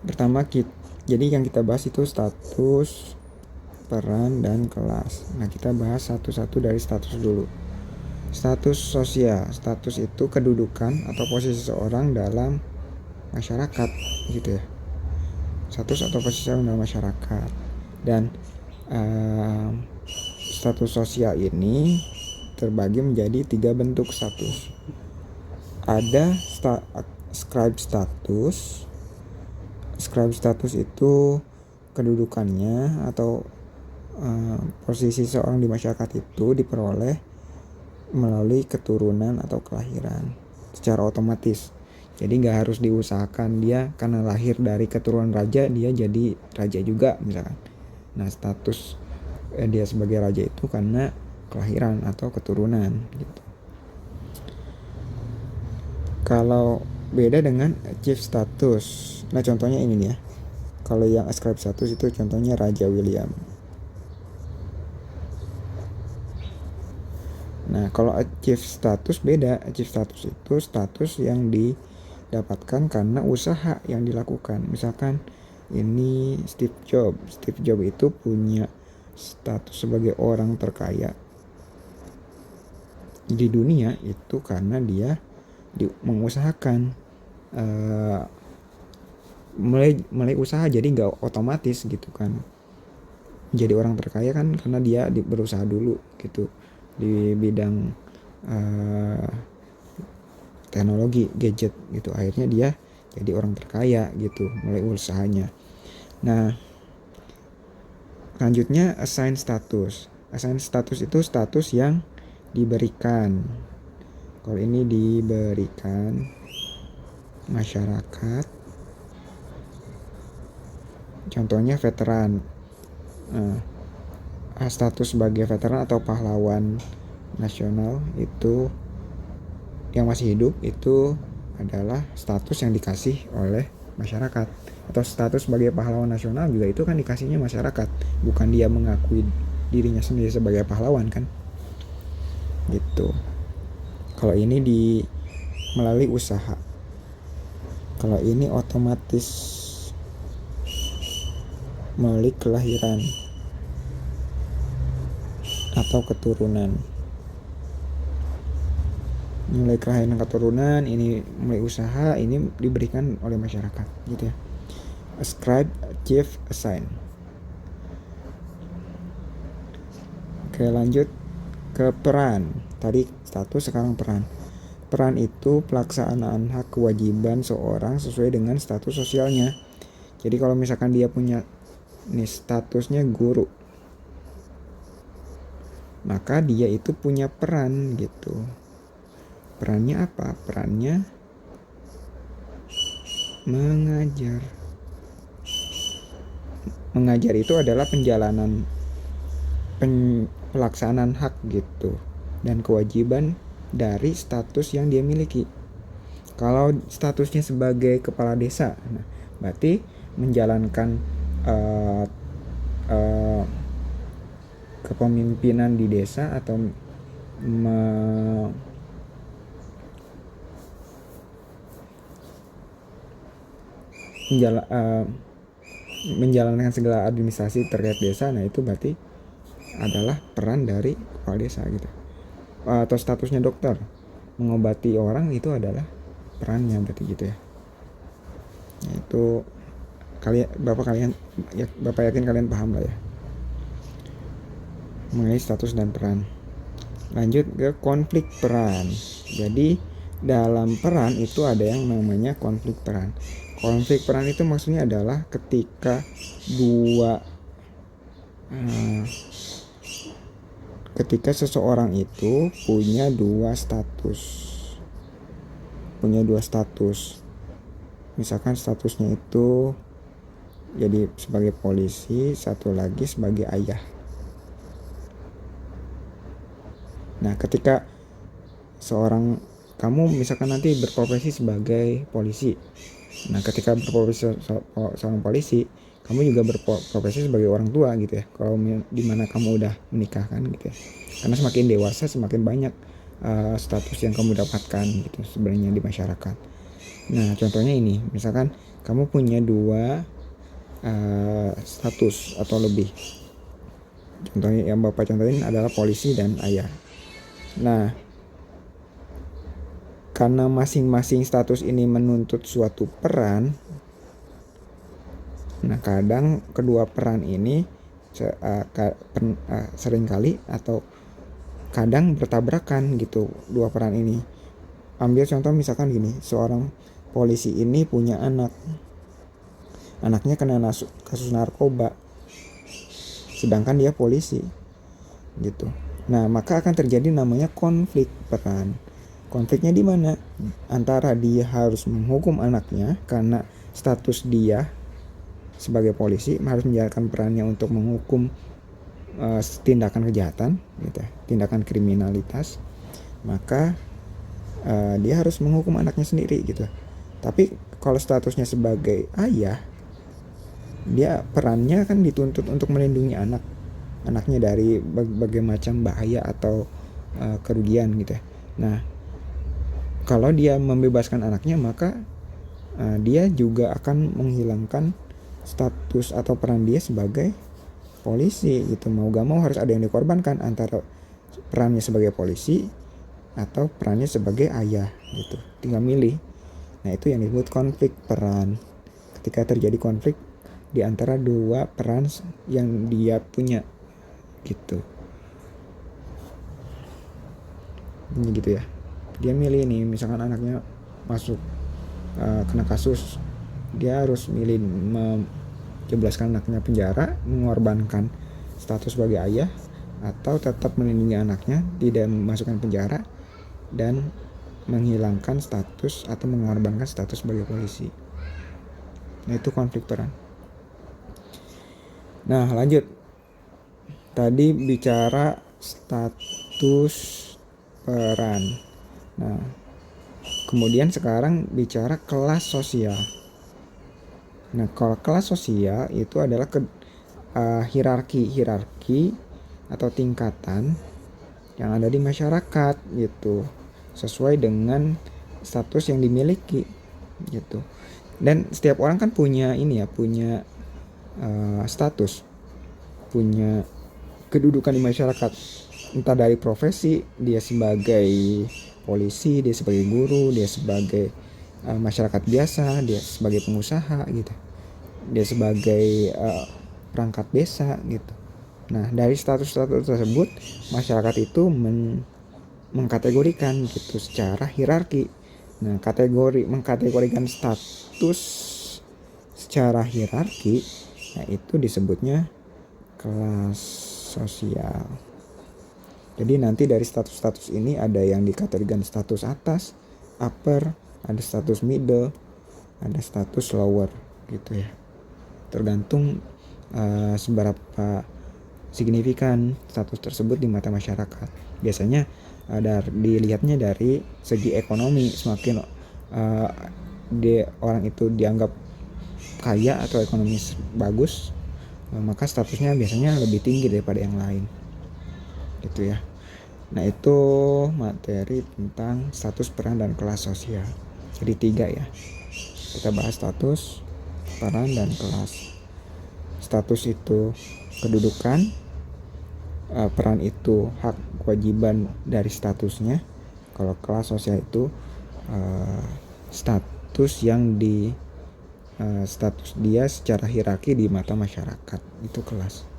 Pertama jadi yang kita bahas itu status, peran, dan kelas. Nah, kita bahas satu-satu dari status dulu. Status sosial. Status itu kedudukan atau posisi seseorang dalam masyarakat gitu ya. Status atau posisi seseorang dalam masyarakat. Dan status sosial ini terbagi menjadi 3 bentuk status. Ada scribe status. Scribe status itu kedudukannya atau posisi seorang di masyarakat itu diperoleh melalui keturunan atau kelahiran secara otomatis. Jadi nggak harus diusahakan, dia karena lahir dari keturunan raja dia jadi raja juga misalkan. Nah, status dia sebagai raja itu karena kelahiran atau keturunan gitu. Kalau beda dengan chief status, nah contohnya ini nih ya. Kalau yang ascribe status itu contohnya Raja William. Nah, kalau achieve status beda. Achieve status itu status yang didapatkan karena usaha yang dilakukan. Misalkan ini Steve Jobs. Steve Jobs itu punya status sebagai orang terkaya di dunia itu karena dia mengusahakan mulai usaha, jadi nggak otomatis gitu kan. Jadi orang terkaya kan karena dia berusaha dulu gitu di bidang teknologi gadget gitu, akhirnya dia jadi orang terkaya gitu mulai usahanya. Nah, selanjutnya assign status. Assign status itu status yang diberikan. Kalau ini diberikan masyarakat, contohnya veteran. Status sebagai veteran atau pahlawan nasional itu yang masih hidup itu adalah status yang dikasih oleh masyarakat. Atau status sebagai pahlawan nasional juga itu kan dikasihnya masyarakat, bukan dia mengakui dirinya sendiri sebagai pahlawan kan gitu. Kalau ini melalui usaha. Kalau ini otomatis melalui kelahiran atau keturunan. Mulai kelahiran keturunan, ini mulai usaha, ini diberikan oleh masyarakat gitu ya. Ascribe, achieve, assign. Oke, lanjut ke peran. Tadi status, sekarang peran. Peran itu pelaksanaan hak kewajiban seorang sesuai dengan status sosialnya. Jadi kalau misalkan dia punya nih statusnya guru, maka dia itu punya peran gitu. Perannya apa? Perannya mengajar. Mengajar itu adalah pelaksanaan hak gitu dan kewajiban dari status yang dia miliki. Kalau statusnya sebagai kepala desa, nah, berarti menjalankan kepemimpinan di desa atau menjalankan segala administrasi terkait desa. Nah, itu berarti adalah peran dari kepala desa gitu. Atau statusnya dokter, mengobati orang, itu adalah perannya berarti gitu ya. Nah, itu Bapak yakin kalian paham lah ya mengenai status dan peran. Lanjut ke konflik peran. Jadi dalam peran itu ada yang namanya konflik peran. Konflik peran itu maksudnya adalah ketika seseorang itu punya dua status. Misalkan statusnya itu jadi sebagai polisi, satu lagi sebagai ayah. Nah, ketika kamu misalkan nanti berprofesi sebagai polisi. Nah, ketika berprofesi seorang polisi, kamu juga berprofesi sebagai orang tua gitu ya. Kalau dimana kamu udah menikah kan gitu ya. Karena semakin dewasa semakin banyak status yang kamu dapatkan gitu sebenarnya di masyarakat. Nah, contohnya ini, misalkan kamu punya 2 status atau lebih. Contohnya yang Bapak contohin adalah polisi dan ayah. Nah, karena masing-masing status ini menuntut suatu peran, nah kadang kedua peran ini seringkali atau kadang bertabrakan gitu, dua peran ini. Ambil contoh misalkan gini, seorang polisi ini punya anaknya kena kasus narkoba, sedangkan dia polisi gitu. Nah, maka akan terjadi namanya konflik peran. Konfliknya di mana? Antara dia harus menghukum anaknya karena status dia sebagai polisi harus menjalankan perannya untuk menghukum tindakan kejahatan gitu, tindakan kriminalitas, maka dia harus menghukum anaknya sendiri gitu. Tapi kalau statusnya sebagai ayah, dia perannya kan dituntut untuk melindungi anaknya dari berbagai macam bahaya atau kerugian gitu. Nah, kalau dia membebaskan anaknya, maka dia juga akan menghilangkan status atau peran dia sebagai polisi gitu. Mau gak mau harus ada yang dikorbankan antara perannya sebagai polisi atau perannya sebagai ayah gitu. Tinggal milih. Nah, itu yang disebut konflik peran. Ketika terjadi konflik di antara dua peran yang dia punya gitu. Ini gitu ya. Dia milih nih, misalkan anaknya masuk kena kasus, dia harus milih menjebloskan anaknya penjara, mengorbankan status sebagai ayah, atau tetap melindungi anaknya, tidak memasukkan penjara, dan menghilangkan status atau mengorbankan status sebagai polisi. Nah, itu konflik peran. Nah, lanjut. Tadi bicara status peran. Nah, kemudian sekarang bicara kelas sosial. Nah, kalau kelas sosial itu adalah hierarki atau tingkatan yang ada di masyarakat gitu, sesuai dengan status yang dimiliki gitu. Dan setiap orang kan punya punya status, punya kedudukan di masyarakat, entah dari profesi, dia sebagai polisi, dia sebagai guru, dia sebagai masyarakat biasa, dia sebagai pengusaha gitu, dia sebagai perangkat desa gitu. Nah, dari status-status tersebut masyarakat itu mengkategorikan gitu secara hierarki. Nah, mengkategorikan status secara hierarki, nah itu disebutnya kelas sosial. Jadi nanti dari status-status ini ada yang dikategorikan status atas, upper, ada status middle, ada status lower gitu ya. Tergantung seberapa signifikan status tersebut di mata masyarakat. Biasanya dilihatnya dari segi ekonomi. Semakin orang itu dianggap kaya atau ekonomis bagus, maka statusnya biasanya lebih tinggi daripada yang lain gitu ya. Nah, itu materi tentang status, peran, dan kelas sosial. Jadi 3 ya. Kita bahas status, peran, dan kelas. Status itu kedudukan, peran itu hak kewajiban dari statusnya. Kalau kelas sosial itu status yang status dia secara hierarki di mata masyarakat, itu kelas.